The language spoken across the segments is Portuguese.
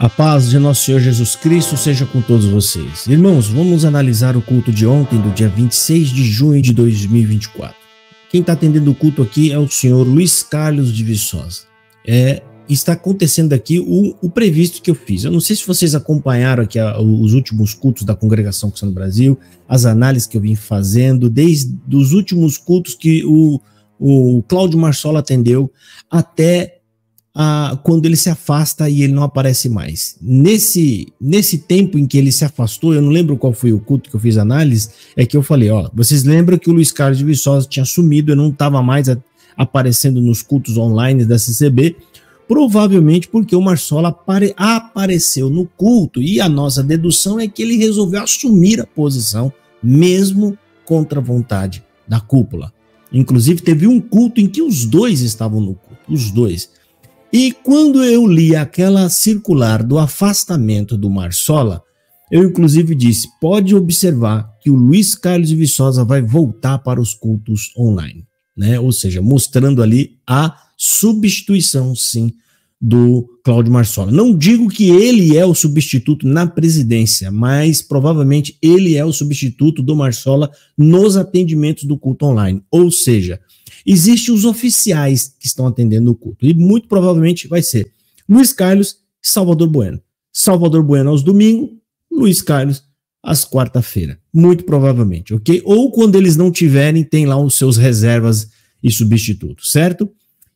A paz de nosso Senhor Jesus Cristo seja com todos vocês. Irmãos, vamos analisar o culto de ontem, do dia 26 de junho de 2024. Quem está atendendo o culto aqui é o senhor Luiz Carlos de Viçosa. Está acontecendo aqui o previsto que eu fiz. Eu não sei se vocês acompanharam aqui os últimos cultos da Congregação Cristã do Brasil, as análises que eu vim fazendo, desde os últimos cultos que o Cláudio Marsola atendeu, até quando ele se afasta e ele não aparece mais. Nesse tempo em que ele se afastou, eu não lembro qual foi o culto que eu fiz análise, é que eu falei, vocês lembram que o Luiz Carlos de Viçosa tinha sumido, eu não estava mais aparecendo nos cultos online da CCB, provavelmente porque o Marsola apareceu no culto, e a nossa dedução é que ele resolveu assumir a posição, mesmo contra a vontade da cúpula. Inclusive teve um culto em que os dois estavam no culto, os dois. E quando eu li aquela circular do afastamento do Marsola, eu inclusive disse, pode observar que o Luiz Carlos de Viçosa vai voltar para os cultos online, né? Ou seja, mostrando ali a substituição, sim, do Cláudio Marsola. Não digo que ele é o substituto na presidência, mas provavelmente ele é o substituto do Marsola nos atendimentos do culto online. Ou seja, existem os oficiais que estão atendendo o culto. E muito provavelmente vai ser Luiz Carlos e Salvador Bueno. Salvador Bueno aos domingos, Luiz Carlos às quarta-feira. Muito provavelmente, ok? Ou quando eles não tiverem, tem lá os seus reservas e substitutos, certo?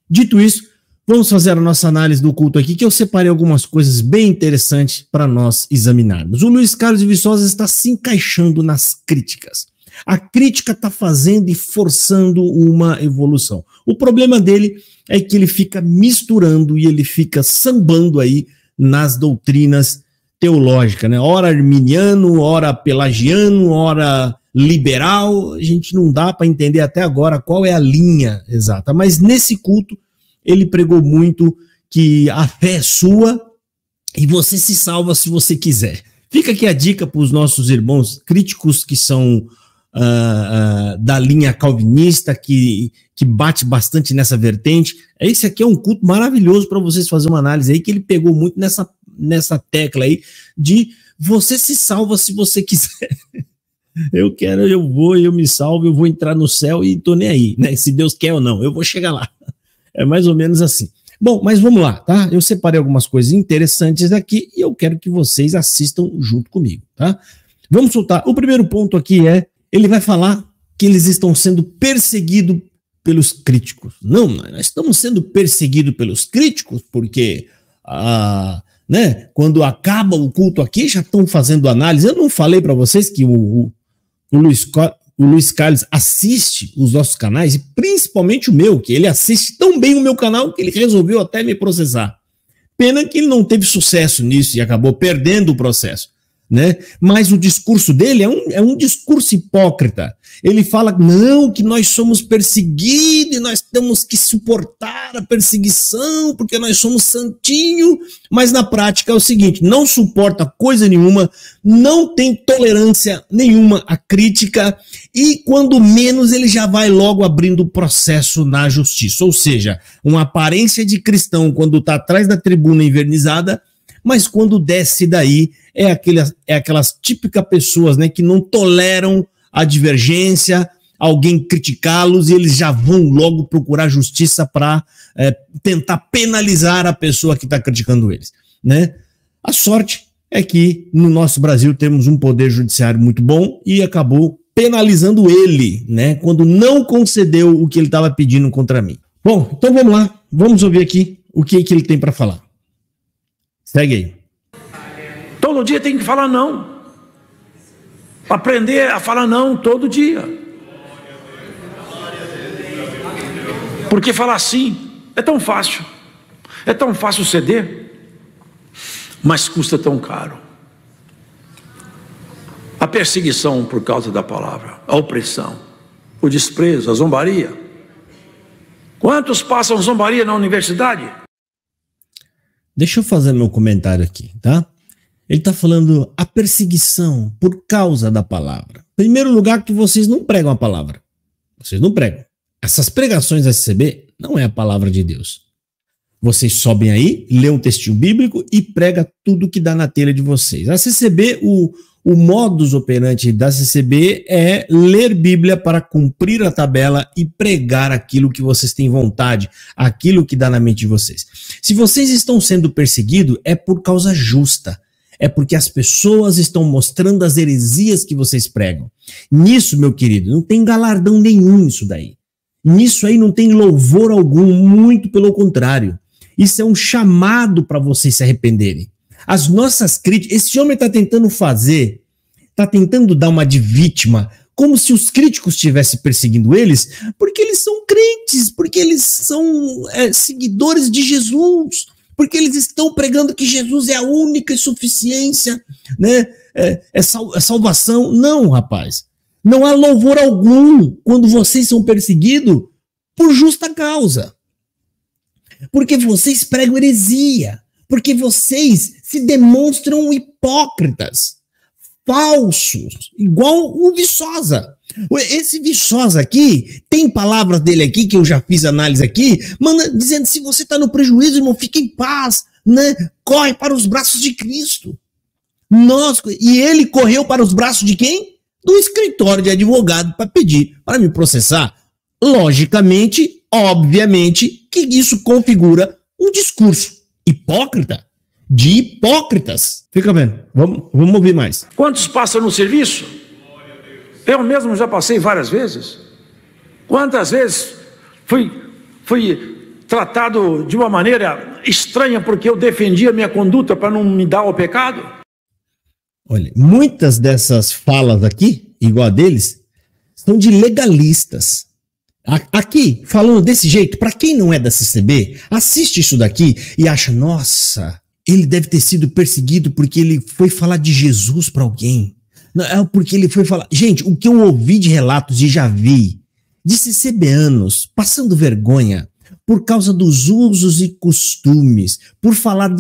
Dito isso, vamos fazer a nossa análise do culto aqui, que eu separei algumas coisas bem interessantes para nós examinarmos. O Luiz Carlos de Viçosa está se encaixando nas críticas. A crítica está fazendo e forçando uma evolução. O problema dele é que ele fica misturando e ele fica sambando aí nas doutrinas teológicas, né? Ora arminiano, ora pelagiano, ora liberal. A gente não dá para entender até agora qual é a linha exata. Mas nesse culto ele pregou muito que a fé é sua e você se salva se você quiser. Fica aqui a dica para os nossos irmãos críticos que são da linha calvinista, que bate bastante nessa vertente. Esse aqui é um culto maravilhoso para vocês fazerem uma análise aí, que ele pegou muito nessa tecla aí de você se salva se você quiser. Eu me salvo, eu vou entrar no céu e tô nem aí, né? Se Deus quer ou não, eu vou chegar lá. É mais ou menos assim. Bom, mas vamos lá, tá? Eu separei algumas coisas interessantes aqui e eu quero que vocês assistam junto comigo, tá? Vamos soltar. O primeiro ponto aqui ele vai falar que eles estão sendo perseguidos pelos críticos. Não, nós estamos sendo perseguidos pelos críticos porque, quando acaba o culto aqui, já estão fazendo análise. Eu não falei para vocês que o Luiz Carlos assiste os nossos canais, e principalmente o meu, que ele assiste tão bem o meu canal que ele resolveu até me processar. Pena que ele não teve sucesso nisso e acabou perdendo o processo, né? Mas o discurso dele é um discurso hipócrita. Ele fala, não, que nós somos perseguidos e nós temos que suportar a perseguição porque nós somos santinho, mas na prática é o seguinte, não suporta coisa nenhuma, não tem tolerância nenhuma à crítica e quando menos ele já vai logo abrindo processo na justiça. Ou seja, uma aparência de cristão quando está atrás da tribuna envernizada, mas quando desce daí é aquelas típicas pessoas, né, que não toleram a divergência, alguém criticá-los e eles já vão logo procurar justiça para tentar penalizar a pessoa que está criticando eles, né? A sorte é que no nosso Brasil temos um poder judiciário muito bom e acabou penalizando ele, né, quando não concedeu o que ele estava pedindo contra mim. Bom, então vamos lá, vamos ouvir aqui o que ele tem para falar. Segue aí. Todo dia tem que falar não. Aprender a falar não todo dia. Porque falar sim é tão fácil. É tão fácil ceder, mas custa tão caro. A perseguição por causa da palavra, a opressão, o desprezo, a zombaria. Quantos passam zombaria na universidade? Deixa eu fazer meu comentário aqui, tá? Ele está falando a perseguição por causa da palavra. Em primeiro lugar, que vocês não pregam a palavra. Vocês não pregam. Essas pregações da SCB não é a palavra de Deus. Vocês sobem aí, lê um textinho bíblico e prega tudo que dá na telha de vocês. A CCB, o modus operandi da CCB é ler Bíblia para cumprir a tabela e pregar aquilo que vocês têm vontade, aquilo que dá na mente de vocês. Se vocês estão sendo perseguidos, é por causa justa. É porque as pessoas estão mostrando as heresias que vocês pregam. Nisso, meu querido, não tem galardão nenhum isso daí. Nisso aí não tem louvor algum, muito pelo contrário. Isso é um chamado para vocês se arrependerem. As nossas críticas, esse homem está tentando fazer, está tentando dar uma de vítima, como se os críticos estivessem perseguindo eles, porque eles são crentes, porque eles são seguidores de Jesus, porque eles estão pregando que Jesus é a única suficiência, né? É salvação. Não, rapaz. Não há louvor algum quando vocês são perseguidos por justa causa. Porque vocês pregam heresia. Porque vocês se demonstram hipócritas, falsos, igual o Viçosa. Esse Viçosa aqui, tem palavras dele aqui, que eu já fiz análise aqui, dizendo, se você está no prejuízo, irmão, fique em paz, né? Corre para os braços de Cristo. E ele correu para os braços de quem? Do escritório de advogado para pedir para me processar. Logicamente, obviamente, que isso configura um discurso hipócrita, de hipócritas. Fica vendo, vamos ouvir mais. Quantos passam no serviço? Eu mesmo já passei várias vezes. Quantas vezes fui tratado de uma maneira estranha porque eu defendia minha conduta para não me dar ao pecado? Olha, muitas dessas falas aqui, igual a deles, são de legalistas. Aqui, falando desse jeito, para quem não é da CCB, assiste isso daqui e acha, nossa, ele deve ter sido perseguido porque ele foi falar de Jesus para alguém. Não, é porque ele foi falar... Gente, o que eu ouvi de relatos e já vi de CCBanos passando vergonha por causa dos usos e costumes, por falar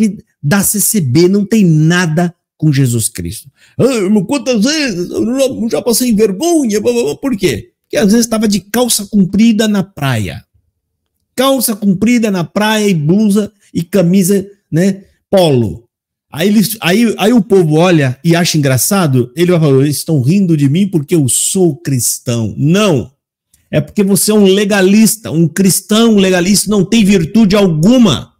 da CCB, não tem nada com Jesus Cristo. Irmão, quantas vezes eu já passei vergonha? Por quê? Porque às vezes estava de calça comprida na praia. Calça comprida na praia e blusa e camisa, né, polo. Aí o povo olha e acha engraçado, ele vai falar, eles estão rindo de mim porque eu sou cristão. Não, é porque você é um legalista, um cristão legalista não tem virtude alguma.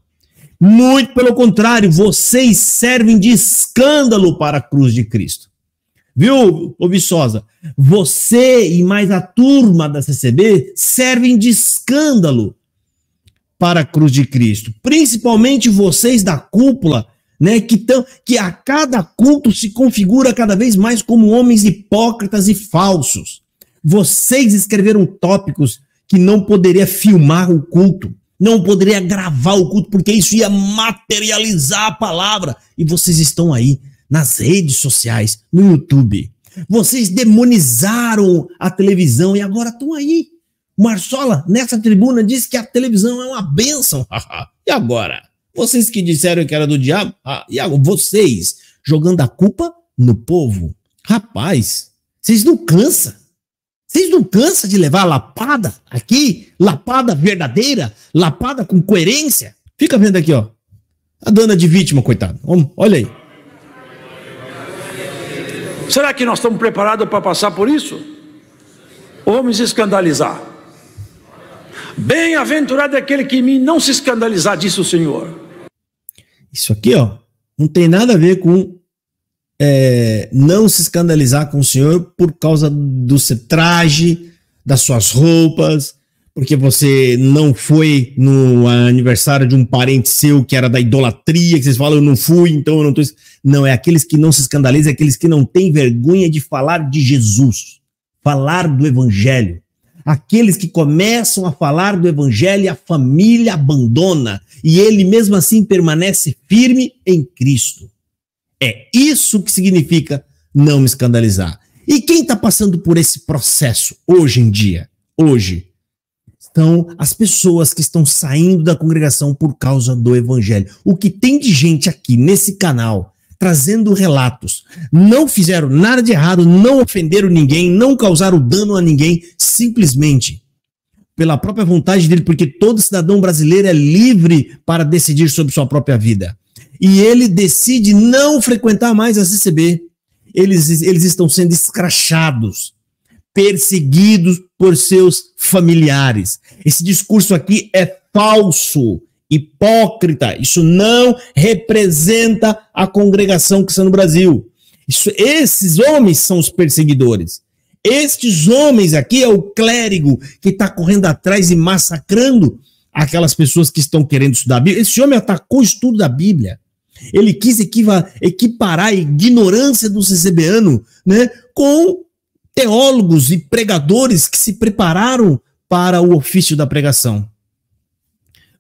Muito pelo contrário, vocês servem de escândalo para a cruz de Cristo. Viu, ô Viçosa? Você e mais a turma da CCB servem de escândalo para a cruz de Cristo. Principalmente vocês da cúpula, né, que a cada culto se configura cada vez mais como homens hipócritas e falsos. Vocês escreveram tópicos que não poderia filmar o culto, não poderia gravar o culto, porque isso ia materializar a palavra. E vocês estão aí nas redes sociais, no YouTube. Vocês demonizaram a televisão e agora estão aí. Marsola, nessa tribuna, disse que a televisão é uma bênção. E agora? Vocês que disseram que era do diabo, e agora? Vocês jogando a culpa no povo. Rapaz, vocês não cansam? Vocês não cansam de levar lapada aqui? Lapada verdadeira? Lapada com coerência? Fica vendo aqui, ó. A dona de vítima, coitado. Olha aí. Será que nós estamos preparados para passar por isso? Ou vamos escandalizar? Bem-aventurado é aquele que em mim não se escandalizar, disse o Senhor. Isso aqui, ó, não tem nada a ver com não se escandalizar com o Senhor por causa do seu traje, das suas roupas, porque você não foi no aniversário de um parente seu que era da idolatria, que vocês falam, eu não fui, então eu não tô... Não, é aqueles que não se escandalizam, é aqueles que não têm vergonha de falar de Jesus, falar do evangelho. Aqueles que começam a falar do evangelho e a família abandona, e ele mesmo assim permanece firme em Cristo. É isso que significa não me escandalizar. E quem está passando por esse processo hoje em dia? Hoje são as pessoas que estão saindo da congregação por causa do evangelho. O que tem de gente aqui nesse canal trazendo relatos, não fizeram nada de errado, não ofenderam ninguém, não causaram dano a ninguém, simplesmente pela própria vontade dele, porque todo cidadão brasileiro é livre para decidir sobre sua própria vida. E ele decide não frequentar mais a CCB. Eles estão sendo escrachados, perseguidos por seus familiares. Esse discurso aqui é falso, hipócrita. Isso não representa a congregação cristã no Brasil. Esses homens são os perseguidores. Estes homens aqui é o clérigo que está correndo atrás e massacrando aquelas pessoas que estão querendo estudar a Bíblia. Esse homem atacou o estudo da Bíblia. Ele quis equiparar a ignorância do CCBano, né, com teólogos e pregadores que se prepararam para o ofício da pregação.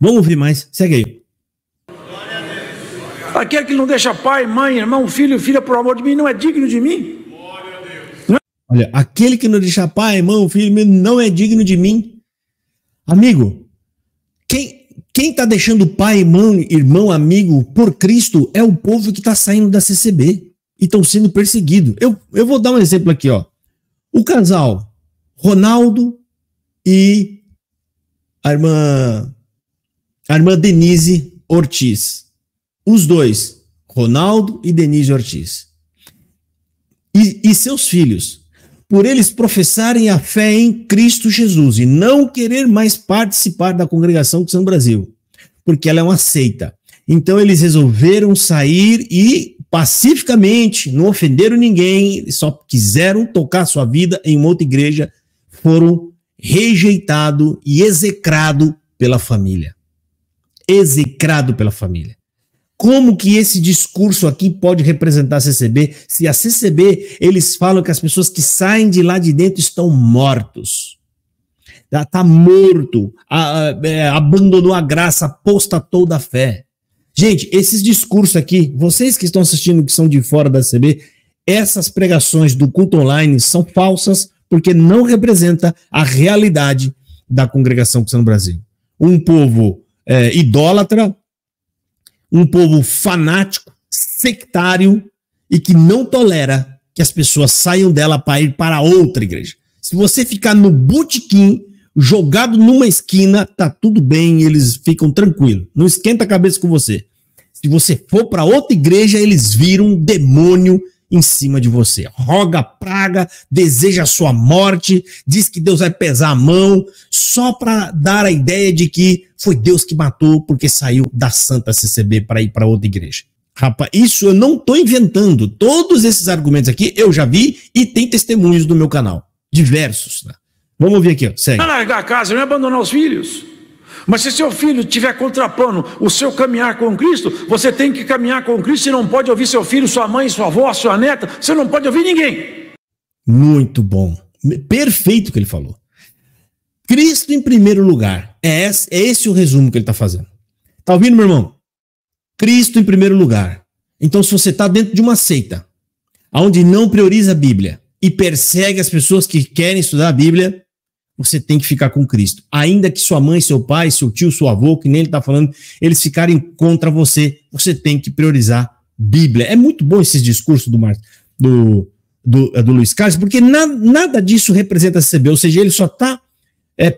Vamos ouvir mais. Segue aí. Aquele que não deixa pai, mãe, irmão, filho, filha, por amor de mim, não é digno de mim. Olha, aquele que não deixa pai, irmão, filho, não é digno de mim. Amigo, quem está deixando pai, irmão, amigo, por Cristo é o povo que está saindo da CCB e estão sendo perseguidos. Eu vou dar um exemplo aqui, ó. O casal Ronaldo e a irmã Denise Ortiz. Os dois, Ronaldo e Denise Ortiz. E seus filhos, por eles professarem a fé em Cristo Jesus e não querer mais participar da congregação cristã no Brasil, porque ela é uma seita. Então eles resolveram sair e pacificamente, não ofenderam ninguém, só quiseram tocar sua vida em uma outra igreja, foram rejeitados e execrados pela família. Execrado pela família. Como que esse discurso aqui pode representar a CCB? Se a CCB, eles falam que as pessoas que saem de lá de dentro estão mortos. Está morto, abandonou a graça, apostatou da fé. Gente, esses discursos aqui, vocês que estão assistindo, que são de fora da CCB, essas pregações do culto online são falsas porque não representa a realidade da congregação cristã no Brasil. Um povo idólatra, um povo fanático, sectário e que não tolera que as pessoas saiam dela para ir para outra igreja. Se você ficar no botequim, jogado numa esquina, tá tudo bem, eles ficam tranquilos. Não esquenta a cabeça com você. Se você for para outra igreja, eles viram um demônio em cima de você. Roga praga, deseja a sua morte, diz que Deus vai pesar a mão, só para dar a ideia de que foi Deus que matou porque saiu da Santa CCB para ir para outra igreja. Rapaz, isso eu não estou inventando. Todos esses argumentos aqui eu já vi e tem testemunhos no meu canal. Diversos. Né? Vamos ouvir aqui, ó. Segue. Não largar a casa, não é abandonar os filhos. Mas se seu filho estiver contrapondo o seu caminhar com Cristo, você tem que caminhar com Cristo e não pode ouvir seu filho, sua mãe, sua avó, sua neta, você não pode ouvir ninguém. Muito bom. Perfeito o que ele falou. Cristo em primeiro lugar. É esse o resumo que ele está fazendo. Tá ouvindo, meu irmão? Cristo em primeiro lugar. Então, se você está dentro de uma seita, onde não prioriza a Bíblia e persegue as pessoas que querem estudar a Bíblia, você tem que ficar com Cristo. Ainda que sua mãe, seu pai, seu tio, seu avô, que nem ele está falando, eles ficarem contra você, você tem que priorizar Bíblia. É muito bom esse discurso do Luiz Carlos, porque nada disso representa a CCB, ou seja, ele só está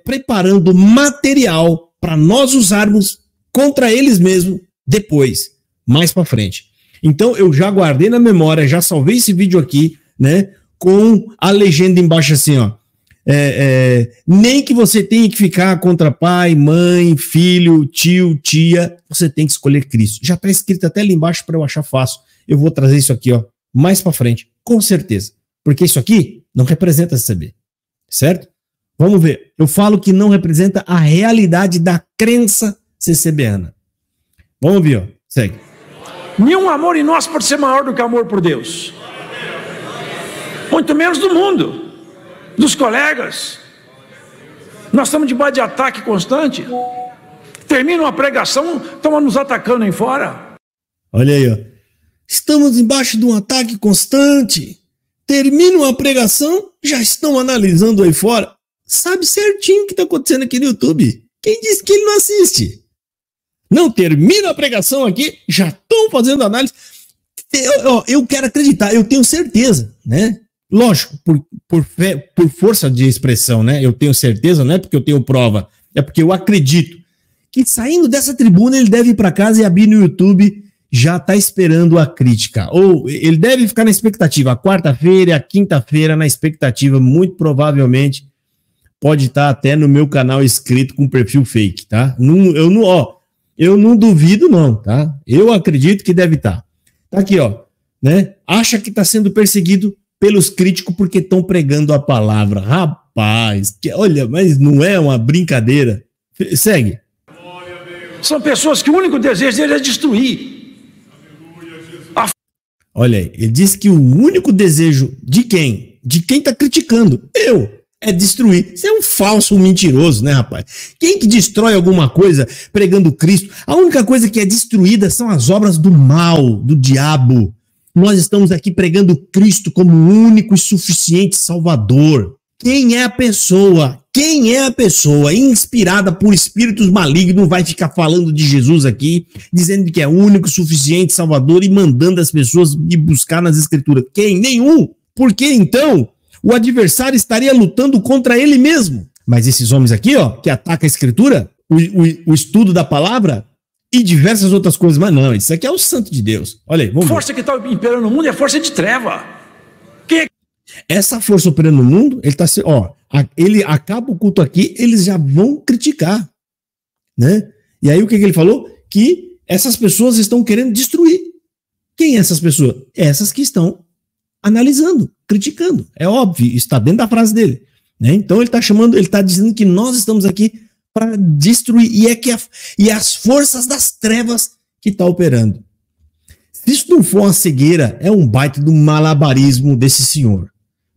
preparando material para nós usarmos contra eles mesmos depois, mais para frente. Então eu já guardei na memória, já salvei esse vídeo aqui, né, com a legenda embaixo assim, ó. Nem que você tenha que ficar contra pai, mãe, filho, tio, tia, você tem que escolher Cristo. Já está escrito até ali embaixo para eu achar fácil. Eu vou trazer isso aqui, ó, mais para frente, com certeza. Porque isso aqui não representa a CCB, certo? Vamos ver. Eu falo que não representa a realidade da crença CCBana. Vamos ver, ó. Segue. Nenhum amor em nós pode ser maior do que o amor por Deus. Muito menos do mundo, dos colegas. Nós estamos debaixo de ataque constante. Termina uma pregação, estão nos atacando aí fora. Olha aí, ó. Estamos embaixo de um ataque constante. Termina uma pregação, já estão analisando aí fora. Sabe certinho o que está acontecendo aqui no YouTube. Quem disse que ele não assiste? Não, termina a pregação aqui, já estão fazendo análise. Eu quero acreditar, eu tenho certeza, né? Lógico, por força de expressão, né? Eu tenho certeza, não é porque eu tenho prova, é porque eu acredito que saindo dessa tribuna ele deve ir para casa e abrir no YouTube, já está esperando a crítica. Ou ele deve ficar na expectativa, a quarta-feira e a quinta-feira na expectativa, muito provavelmente pode estar até no meu canal inscrito com perfil fake, tá? Eu não duvido não, tá? Eu acredito que deve estar. Tá aqui, ó, né? Acha que está sendo perseguido pelos críticos porque estão pregando a palavra. Rapaz, olha, mas não é uma brincadeira. Segue. São pessoas que o único desejo deles é destruir. Olha aí, ele diz que o único desejo de quem? De quem está criticando? É destruir. Você é um falso, um mentiroso, né, rapaz? Quem que destrói alguma coisa pregando Cristo? A única coisa que é destruída são as obras do mal, do diabo. Nós estamos aqui pregando Cristo como o único e suficiente Salvador. Quem é a pessoa? Quem é a pessoa inspirada por espíritos malignos vai ficar falando de Jesus aqui, dizendo que é o único, suficiente Salvador e mandando as pessoas ir buscar nas Escrituras? Quem? Nenhum. Por que então o adversário estaria lutando contra ele mesmo? Mas esses homens aqui, ó, que atacam a Escritura, o estudo da palavra e diversas outras coisas, mas não, isso aqui é o santo de Deus. Olha aí, vamos ver. A força que está imperando no mundo é força de treva. Essa força operando no mundo, ele acaba o culto aqui, eles já vão criticar, né? E aí o que ele falou? Que essas pessoas estão querendo destruir. Quem é essas pessoas? Essas que estão analisando, criticando. É óbvio, está dentro da frase dele, né? Então ele está dizendo que nós estamos aqui para destruir, e é as forças das trevas que estão operando. Se isso não for uma cegueira, é um baita do malabarismo desse senhor.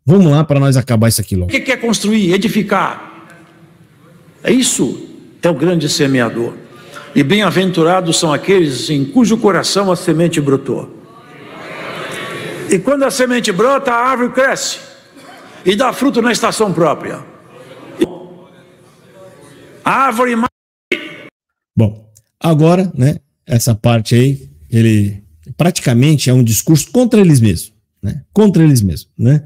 Vamos lá para nós acabar isso aqui logo. O que quer construir, edificar? Isso é o grande semeador. E bem-aventurados são aqueles em cujo coração a semente brotou. E quando a semente brota, a árvore cresce e dá fruto na estação própria. A árvore... Bom, agora, né, essa parte aí, ele praticamente é um discurso contra eles mesmos, né? Contra eles mesmos, né?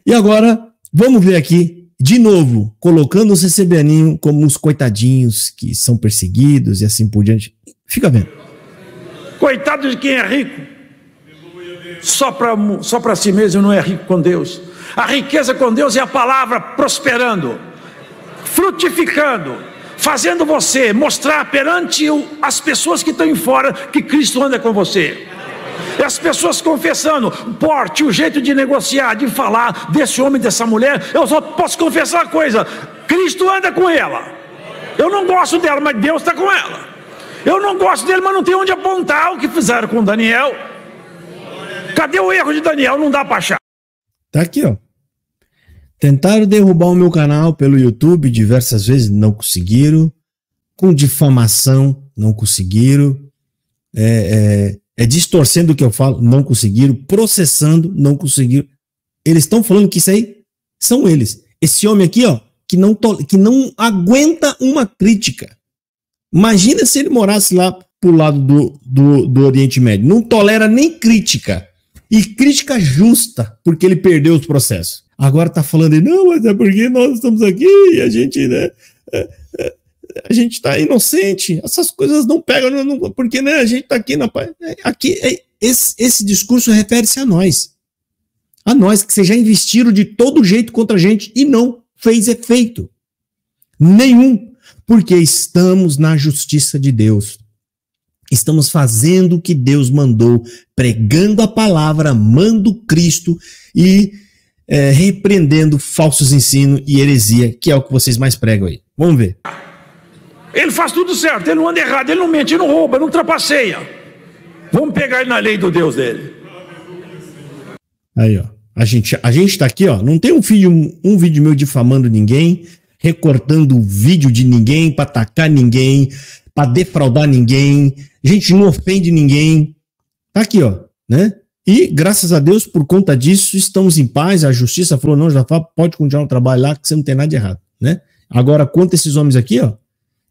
E agora, vamos ver aqui, de novo, colocando o CCBaninho como os coitadinhos que são perseguidos e assim por diante. Fica vendo. Coitado de quem é rico. Só para si mesmo não é rico com Deus. A riqueza com Deus é a palavra prosperando, frutificando, fazendo você mostrar perante as pessoas que estão em fora que Cristo anda com você. E as pessoas confessando o porte, o jeito de negociar, de falar desse homem, dessa mulher. Eu só posso confessar uma coisa: Cristo anda com ela. Eu não gosto dela, mas Deus está com ela. Eu não gosto dele, mas não tem onde apontar o que fizeram com Daniel. Cadê o erro de Daniel? Não dá para achar. Tá aqui, ó. Tentaram derrubar o meu canal pelo YouTube diversas vezes, não conseguiram. Com difamação, não conseguiram. Distorcendo o que eu falo, não conseguiram. Processando, não conseguiram. Eles estão falando que isso aí são eles. Esse homem aqui, ó, que não aguenta uma crítica. Imagina se ele morasse lá pro lado do Oriente Médio. Não tolera nem crítica. E crítica justa, porque ele perdeu os processos. Agora tá falando, não, mas é porque nós estamos aqui e a gente, né, a gente tá inocente, essas coisas não pegam, porque, né, a gente tá aqui na paz. Esse discurso refere-se a nós que vocês já investiram de todo jeito contra a gente e não fez efeito nenhum, porque estamos na justiça de Deus. Estamos fazendo o que Deus mandou, pregando a palavra, amando Cristo e repreendendo falsos ensinos e heresia, que é o que vocês mais pregam aí. Vamos ver. Ele faz tudo certo, ele não anda errado, ele não mente, ele não rouba, ele não trapaceia. Vamos pegar ele na lei do Deus dele. Aí, ó. A gente tá aqui, ó. Não tem um vídeo meu difamando ninguém, recortando o vídeo de ninguém para atacar ninguém, para defraudar ninguém. A gente não ofende ninguém. Tá aqui, ó, né? E, graças a Deus, por conta disso, estamos em paz. A justiça falou, não, Jafar, pode continuar o trabalho lá, que você não tem nada de errado, né? Agora, quanto a esses homens aqui, ó,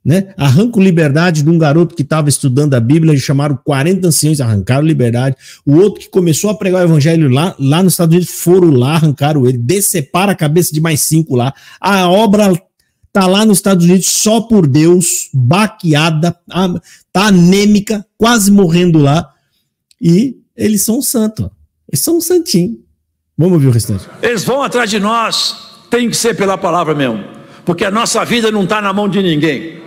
né? Arrancam liberdade de um garoto que estava estudando a Bíblia, chamaram 40 anciões, arrancaram liberdade. O outro que começou a pregar o evangelho lá nos Estados Unidos, foram lá, arrancaram ele, decepara a cabeça de mais 5 lá. A obra tá lá nos Estados Unidos só por Deus, baqueada, tá anêmica, quase morrendo lá. E eles são santos, eles são um santinho. Vamos ouvir o restante. Eles vão atrás de nós, tem que ser pela palavra mesmo, porque a nossa vida não está na mão de ninguém.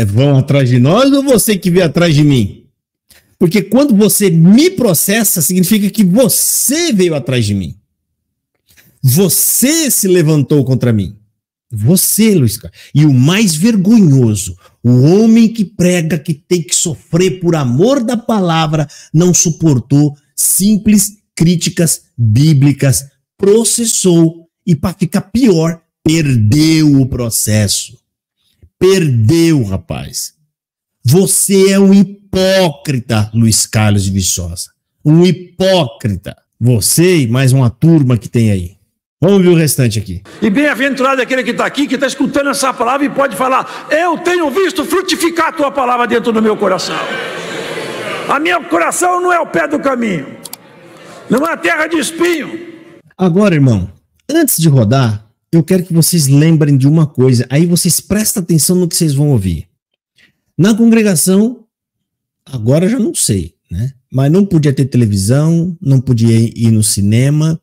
Vão atrás de nós ou você que veio atrás de mim? Porque quando você me processa, significa que você veio atrás de mim. Você se levantou contra mim. Você, Luiz Carlos. E o mais vergonhoso, o homem que prega que tem que sofrer por amor da palavra, não suportou simples críticas bíblicas, processou e, para ficar pior, perdeu o processo. Perdeu, rapaz. Você é um hipócrita, Luiz Carlos de Viçosa. Um hipócrita. Você e mais uma turma que tem aí. Vamos ver o restante aqui. E bem-aventurado é aquele que está aqui, que está escutando essa palavra e pode falar: eu tenho visto frutificar a tua palavra dentro do meu coração. A meu coração não é o pé do caminho, não é a terra de espinho. Agora, irmão, antes de rodar, eu quero que vocês lembrem de uma coisa, aí vocês prestem atenção no que vocês vão ouvir. Na congregação, agora já não sei, né? Mas não podia ter televisão, não podia ir no cinema.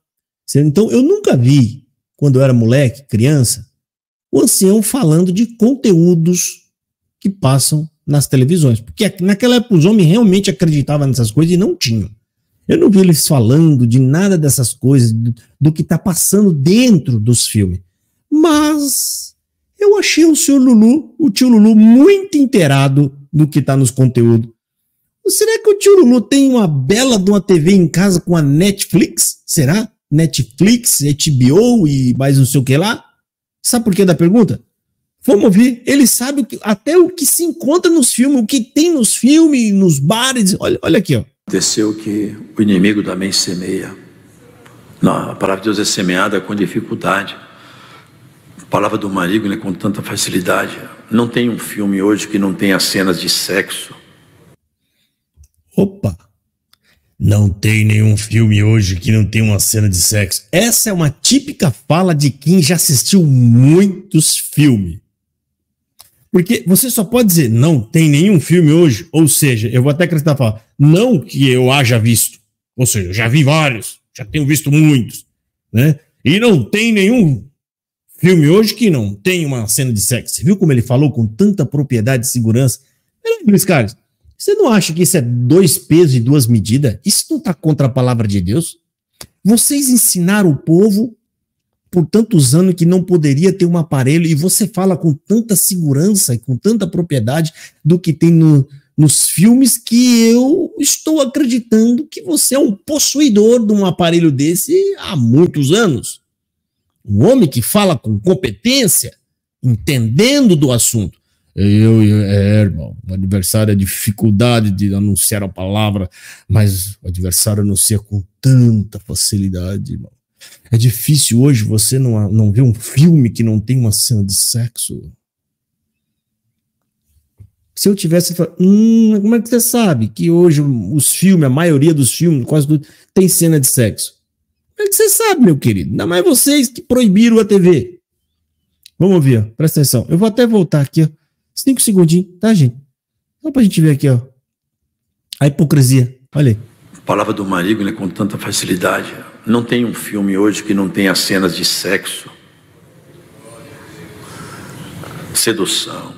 Então, eu nunca vi, quando eu era moleque, criança, o ancião falando de conteúdos que passam nas televisões. Porque naquela época os homens realmente acreditavam nessas coisas e não tinham. Eu não vi eles falando de nada dessas coisas, do que está passando dentro dos filmes. Mas eu achei o tio Lulu, muito inteirado do que está nos conteúdos. Será que o tio Lulu tem uma bela de uma TV em casa com a Netflix? Será? Netflix, HBO e mais não sei o que lá? Sabe por que da pergunta? Vamos ouvir. Ele sabe até o que se encontra nos filmes, o que tem nos filmes, nos bares. Olha aqui, ó. Aconteceu que o inimigo também semeia. Não, a palavra de Deus é semeada com dificuldade. A palavra do maligno é com tanta facilidade. Não tem um filme hoje que não tenha cenas de sexo. Opa! Não tem nenhum filme hoje que não tenha uma cena de sexo. Essa é uma típica fala de quem já assistiu muitos filmes. Porque você só pode dizer, não tem nenhum filme hoje, ou seja, eu vou até acrescentar a falar, não que eu haja visto, ou seja, eu já vi vários, já tenho visto muitos, né? E não tem nenhum filme hoje que não tem uma cena de sexo. Você viu como ele falou com tanta propriedade e segurança? Peraí, Luiz Carlos, você não acha que isso é 2 pesos e 2 medidas? Isso não está contra a palavra de Deus? Vocês ensinaram o povo por tantos anos que não poderia ter um aparelho e você fala com tanta segurança e com tanta propriedade do que tem nos filmes que eu estou acreditando que você é um possuidor de um aparelho desse há muitos anos. Um homem que fala com competência, entendendo do assunto. Irmão, o adversário é dificuldade de anunciar a palavra, mas o adversário anuncia com tanta facilidade, irmão. É difícil hoje você não ver um filme que não tem uma cena de sexo. Se eu tivesse falado, como é que você sabe que hoje os filmes, a maioria dos filmes, quase tudo, tem cena de sexo? Como é que você sabe, meu querido? Ainda mais vocês que proibiram a TV. Vamos ouvir, ó. Presta atenção. Eu vou até voltar aqui, ó. 5 segundinhos, tá, gente? Só pra gente ver aqui, ó. A hipocrisia. Olha aí. A palavra do maligno é com tanta facilidade. Não tem um filme hoje que não tenha cenas de sexo, sedução,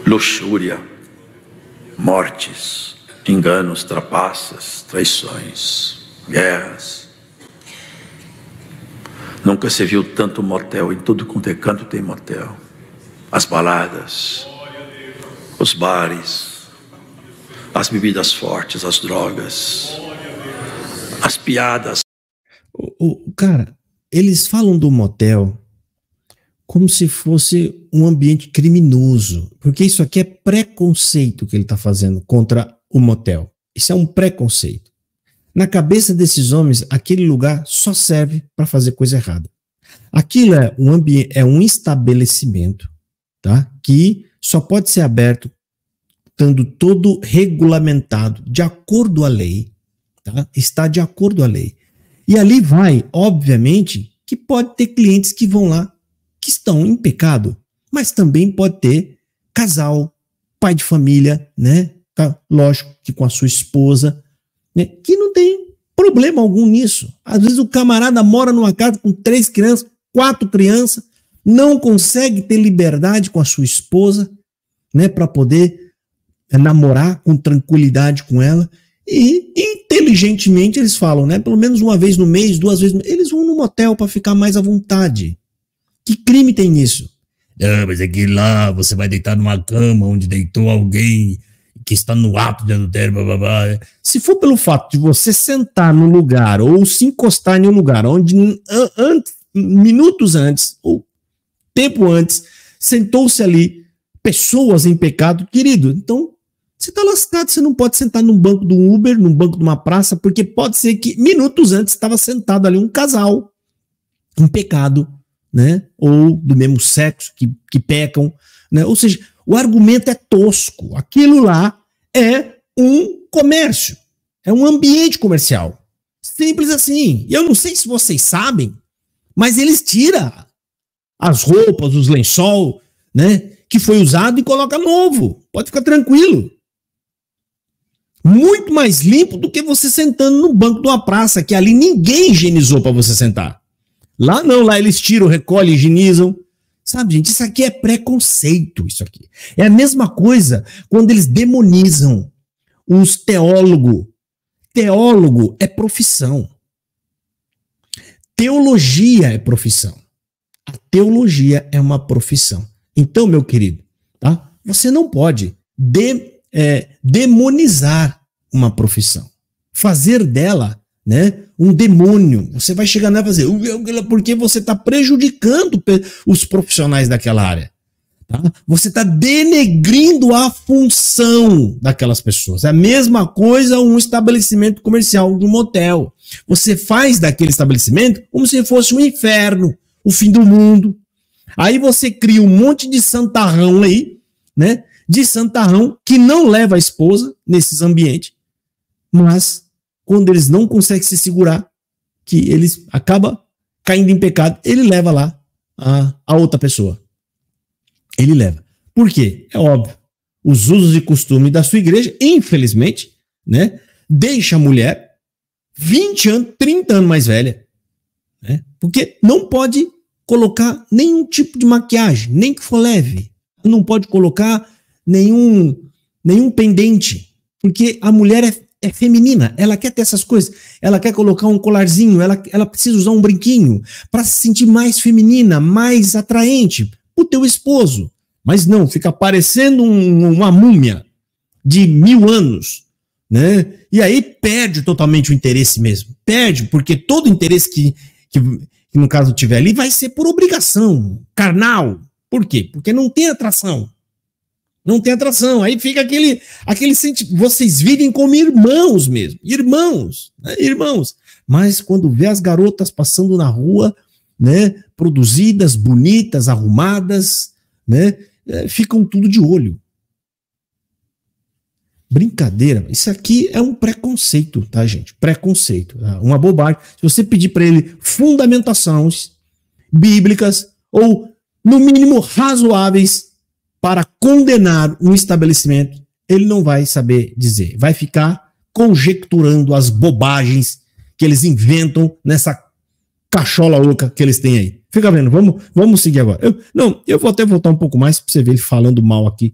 luxúria, mortes, enganos, trapaças, traições, guerras. Nunca se viu tanto motel, em todo quanto é canto tem motel. As baladas, os bares, as bebidas fortes, as drogas, as piadas. Cara, eles falam do motel como se fosse um ambiente criminoso, porque isso aqui é preconceito que ele está fazendo contra o motel. Isso é um preconceito. Na cabeça desses homens, aquele lugar só serve para fazer coisa errada. Aquilo é um estabelecimento tá? Que só pode ser aberto estando todo regulamentado, de acordo à lei, tá? Está de acordo à lei. E ali vai, obviamente, que pode ter clientes que vão lá, que estão em pecado, mas também pode ter casal, pai de família, né? Tá? Lógico que com a sua esposa, né? Que não tem problema algum nisso. Às vezes o camarada mora numa casa com 3 crianças, 4 crianças, não consegue ter liberdade com a sua esposa, né? Para poder namorar com tranquilidade com ela, e inteligentemente eles falam, né? Pelo menos uma vez no mês, 2 vezes no mês, eles vão no motel para ficar mais à vontade. Que crime tem nisso? Ah, mas é que lá você vai deitar numa cama onde deitou alguém que está no ato de adultério, blá, blá, blá. Se for pelo fato de você sentar no lugar ou se encostar em um lugar onde minutos antes ou tempo antes sentou-se ali pessoas em pecado, querido, então você está lascado, você não pode sentar num banco do Uber, num banco de uma praça, porque pode ser que minutos antes estava sentado ali um casal em pecado, né? Ou do mesmo sexo, que pecam, né? Ou seja, o argumento é tosco. Aquilo lá é um comércio, é um ambiente comercial. Simples assim. E eu não sei se vocês sabem, mas eles tiram as roupas, os lençol, né? Que foi usado e coloca novo. Pode ficar tranquilo. Muito mais limpo do que você sentando no banco de uma praça, que ali ninguém higienizou para você sentar. Lá não, lá eles tiram, recolhem, higienizam. Sabe, gente, isso aqui é preconceito, isso aqui. É a mesma coisa quando eles demonizam os teólogos. Teólogo é profissão. Teologia é profissão. A teologia é uma profissão. Então, meu querido, tá? Você não pode demonizar uma profissão. Fazer dela, né, um demônio. Você vai chegar nela e fazer, porque você está prejudicando os profissionais daquela área. Tá? Você está denegrindo a função daquelas pessoas. É a mesma coisa um estabelecimento comercial, de um motel. Você faz daquele estabelecimento como se fosse um inferno, o fim do mundo. Aí você cria um monte de santarrão aí, né? De santarrão que não leva a esposa nesses ambientes, mas quando eles não conseguem se segurar, que eles acabam caindo em pecado, ele leva lá a outra pessoa. Ele leva. Por quê? É óbvio. Os usos e costumes da sua igreja, infelizmente, né, deixa a mulher 20 anos, 30 anos mais velha. Né? Porque não pode colocar nenhum tipo de maquiagem, nem que for leve. Não pode colocar nenhum pendente. Porque a mulher é feminina, ela quer ter essas coisas. Ela quer colocar um colarzinho, ela precisa usar um brinquinho para se sentir mais feminina, mais atraente o teu esposo. Mas não, fica parecendo uma múmia de 1000 anos, né? E aí perde totalmente o interesse mesmo. Perde, porque todo interesse que no caso tiver ali vai ser por obrigação, carnal. Por quê? Porque não tem atração. Não tem atração. Aí fica aquele sentimento. Vocês vivem como irmãos mesmo. Irmãos, né? Irmãos. Mas quando vê as garotas passando na rua, né, produzidas, bonitas, arrumadas, né, ficam tudo de olho. Brincadeira. Isso aqui é um preconceito, tá, gente? Preconceito. Uma bobagem. Se você pedir para ele fundamentações bíblicas ou, no mínimo, razoáveis para condenar um estabelecimento, ele não vai saber dizer. Vai ficar conjecturando as bobagens que eles inventam nessa cachola louca que eles têm aí. Fica vendo, vamos seguir agora. Eu vou até voltar um pouco mais para você ver ele falando mal aqui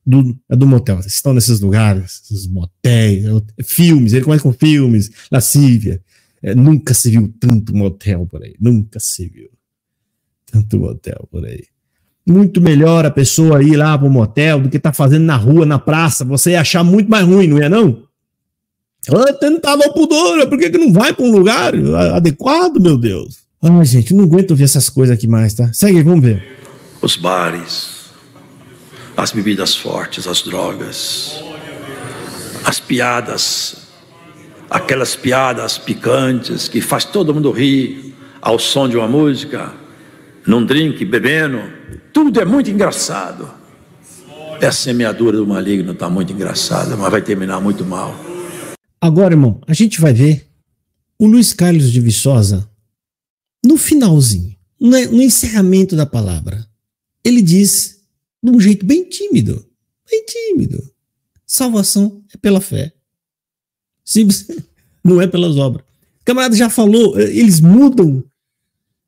do motel. Vocês estão nesses lugares, esses motéis, filmes, ele começa com filmes, lascívia. Nunca se viu tanto motel por aí. Nunca se viu tanto motel por aí. Muito melhor a pessoa ir lá pro motel do que tá fazendo na rua, na praça. Você ia achar muito mais ruim, não é não? Tentava o pudor, por que não vai para um lugar adequado, meu Deus? Ai, gente, não aguento ver essas coisas aqui mais, tá? Segue aí, vamos ver. Os bares, as bebidas fortes, as drogas, as piadas, aquelas piadas picantes que faz todo mundo rir ao som de uma música, num drink, bebendo. tudo é muito engraçado. Essa semeadura do maligno está muito engraçada, mas vai terminar muito mal. Agora, irmão, a gente vai ver o Luiz Carlos de Viçosa no finalzinho, no encerramento da palavra. Ele diz, de um jeito bem tímido, salvação é pela fé. Simples, não é pelas obras. O camarada já falou, eles mudam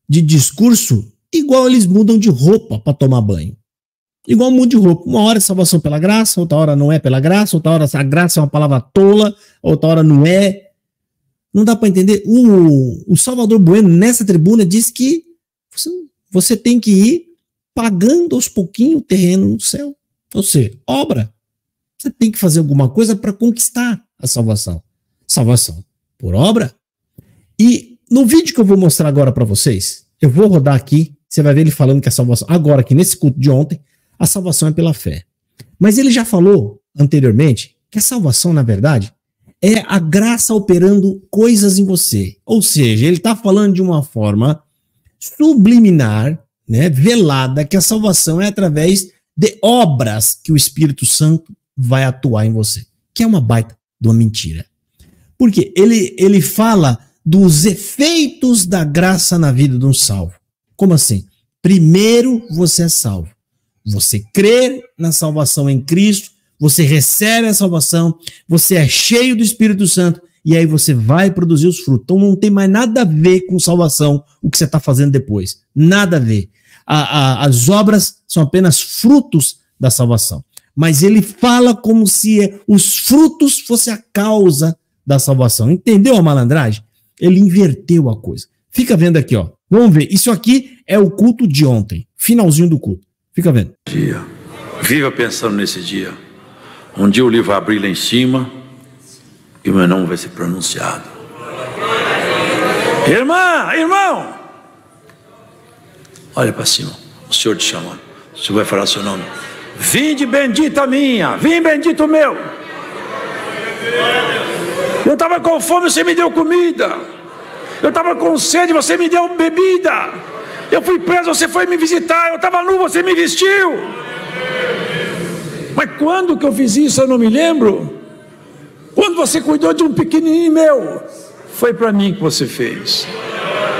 de discurso igual eles mudam de roupa para tomar banho. Igual muda de roupa. Uma hora é salvação pela graça, outra hora não é pela graça, outra hora a graça é uma palavra tola, outra hora não é. Não dá para entender. O Salvador Bueno, nessa tribuna, diz que você tem que ir pagando aos pouquinhos o terreno no céu. Ou seja, obra. Você tem que fazer alguma coisa para conquistar a salvação. Salvação por obra. E no vídeo que eu vou mostrar agora para vocês, eu vou rodar aqui, você vai ver ele falando que a salvação, agora aqui nesse culto de ontem, a salvação é pela fé. Mas ele já falou anteriormente que a salvação, na verdade, é a graça operando coisas em você. Ou seja, ele está falando de uma forma subliminar, né, velada, que a salvação é através de obras que o Espírito Santo vai atuar em você. Que é uma baita de uma mentira. Porque ele fala dos efeitos da graça na vida de um salvo. Como assim? Primeiro você é salvo. Você crê na salvação em Cristo, você recebe a salvação, você é cheio do Espírito Santo e aí você vai produzir os frutos. Então não tem mais nada a ver com salvação o que você está fazendo depois. Nada a ver. As obras são apenas frutos da salvação. Mas ele fala como se os frutos fossem a causa da salvação. Entendeu a malandragem? Ele inverteu a coisa. Fica vendo aqui, ó. Vamos ver. Isso aqui é o culto de ontem. Finalzinho do culto. Fica vendo. Viva pensando nesse dia. Um dia o livro vai abrir lá em cima e o meu nome vai ser pronunciado. Irmão, olha para cima. O Senhor te chamando. O Senhor vai falar seu nome. Vinde bendita minha, vim bendito meu. Eu estava com fome, você me deu comida. Eu estava com sede, você me deu bebida. Eu fui preso, você foi me visitar. Eu estava nu, você me vestiu. Mas quando que eu fiz isso, eu não me lembro. Quando você cuidou de um pequenininho meu, foi para mim que você fez.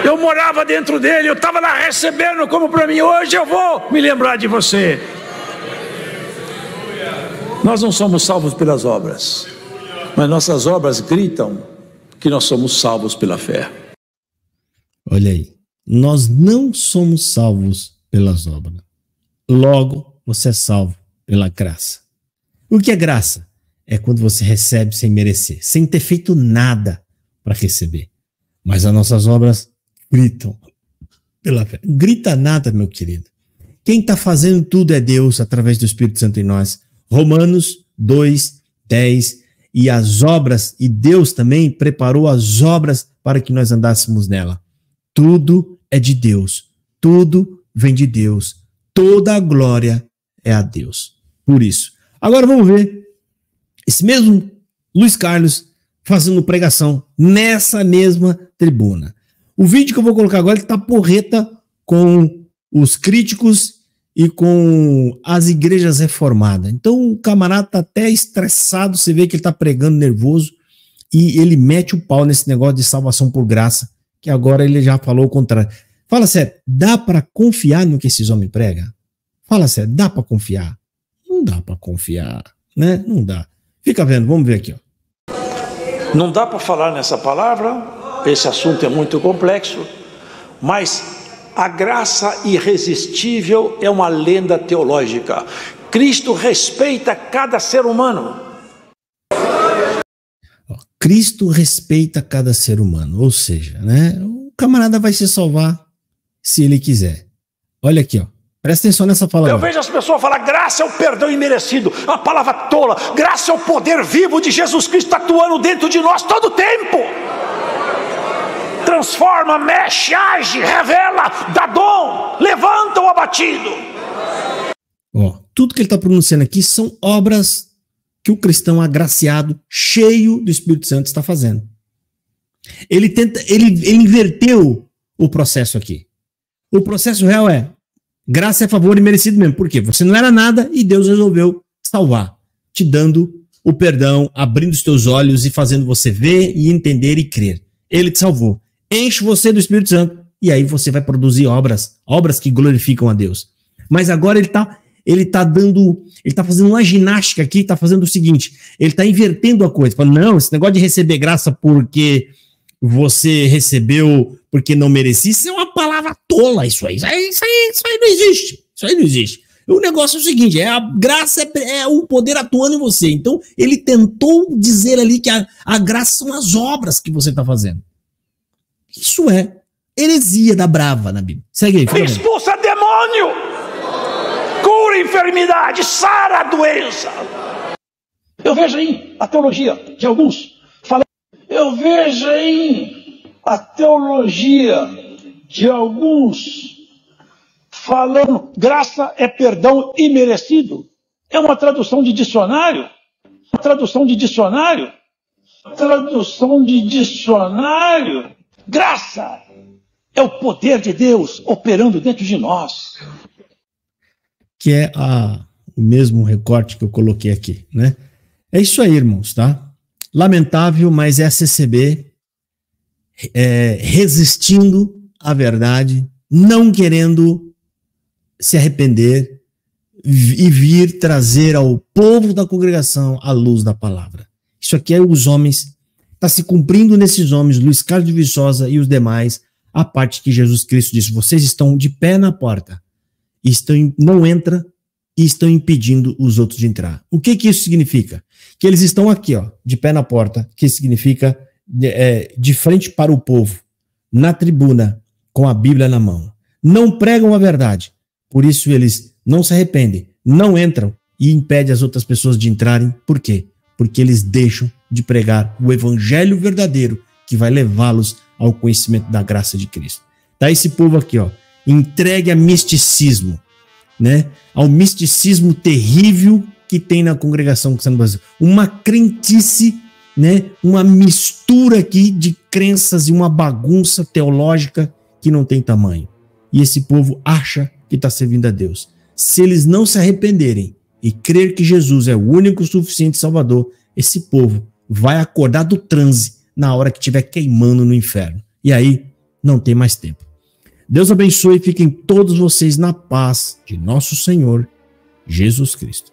Eu morava dentro dele, eu estava lá recebendo como para mim. Hoje eu vou me lembrar de você. Nós não somos salvos pelas obras, mas nossas obras gritam que nós somos salvos pela fé. Olha aí, nós não somos salvos pelas obras. Logo, você é salvo pela graça. O que é graça? É quando você recebe sem merecer, sem ter feito nada para receber. Mas as nossas obras gritam pela fé. Grita nada, meu querido. Quem está fazendo tudo é Deus através do Espírito Santo em nós. Romanos 2:10. E as obras, e Deus também preparou as obras para que nós andássemos nela. Tudo é de Deus. Tudo vem de Deus. Toda a glória é a Deus. Por isso. Agora vamos ver esse mesmo Luiz Carlos fazendo pregação nessa mesma tribuna. O vídeo que eu vou colocar agora está porreta com os críticos e com as igrejas reformadas. Então o camarada está até estressado, você vê que ele está pregando nervoso e ele mete o pau nesse negócio de salvação por graça, que agora ele já falou o contrário. Fala sério, dá para confiar no que esses homens pregam? Fala sério, dá para confiar? Não dá para confiar, né? Não dá. Fica vendo, vamos ver aqui, ó. Não dá para falar nessa palavra, esse assunto é muito complexo, mas a graça irresistível é uma lenda teológica. Cristo respeita cada ser humano. Cristo respeita cada ser humano, ou seja, né? O camarada vai se salvar se ele quiser. Olha aqui, ó. Presta atenção nessa palavra. Eu vejo as pessoas falar, graça é o perdão imerecido. A palavra tola. Graça é o poder vivo de Jesus Cristo atuando dentro de nós todo o tempo. Transforma, mexe, age, revela, dá dom, levanta o abatido. Ó, tudo que ele está pronunciando aqui são obras que o cristão agraciado, cheio do Espírito Santo, está fazendo. Ele inverteu o processo aqui. O processo real é Graça é favor imerecido mesmo. Por quê? Você não era nada e Deus resolveu salvar, te dando o perdão, abrindo os teus olhos e fazendo você ver e entender e crer. Ele te salvou. Enche você do Espírito Santo e aí você vai produzir obras que glorificam a Deus. Mas agora ele tá fazendo uma ginástica aqui, tá fazendo o seguinte, ele tá invertendo a coisa. Falando, não, esse negócio de receber graça porque você recebeu porque não merecia, isso é uma palavra tola, isso aí não existe. Isso aí não existe. O negócio é o seguinte, a graça é o poder atuando em você. Então, ele tentou dizer ali que a graça são as obras que você está fazendo. Isso é heresia da brava na Bíblia. Segue aí. Expulsa demônio, cura enfermidade, sara a doença. Eu vejo aí a teologia de alguns falando. Eu vejo aí a teologia de alguns falando, graça é perdão imerecido. É uma tradução de dicionário. Graça é o poder de Deus operando dentro de nós. Que é o mesmo recorte que eu coloquei aqui, né? É isso aí, irmãos, tá? Lamentável, mas é a CCB resistindo à verdade, não querendo se arrepender e vir trazer ao povo da congregação a luz da palavra. Isso aqui é os homens, está se cumprindo nesses homens, Luiz Carlos de Viçosa e os demais, a parte que Jesus Cristo disse, vocês estão de pé na porta, não entra e estão impedindo os outros de entrar. O que isso significa? Que eles estão aqui, ó, de pé na porta, que significa de frente para o povo, na tribuna, com a Bíblia na mão. Não pregam a verdade. Por isso eles não se arrependem, não entram e impedem as outras pessoas de entrarem. Por quê? Porque eles deixam de pregar o evangelho verdadeiro que vai levá-los ao conhecimento da graça de Cristo. Tá esse povo aqui, ó, entregue a misticismo, né? Ao misticismo terrível que tem na congregação cristã no Brasil. Uma crentice, né? Uma mistura aqui de crenças e uma bagunça teológica que não tem tamanho. E esse povo acha que está servindo a Deus. Se eles não se arrependerem e crer que Jesus é o único suficiente Salvador, esse povo vai acordar do transe na hora que estiver queimando no inferno. E aí não tem mais tempo. Deus abençoe e fiquem todos vocês na paz de nosso Senhor Jesus Cristo.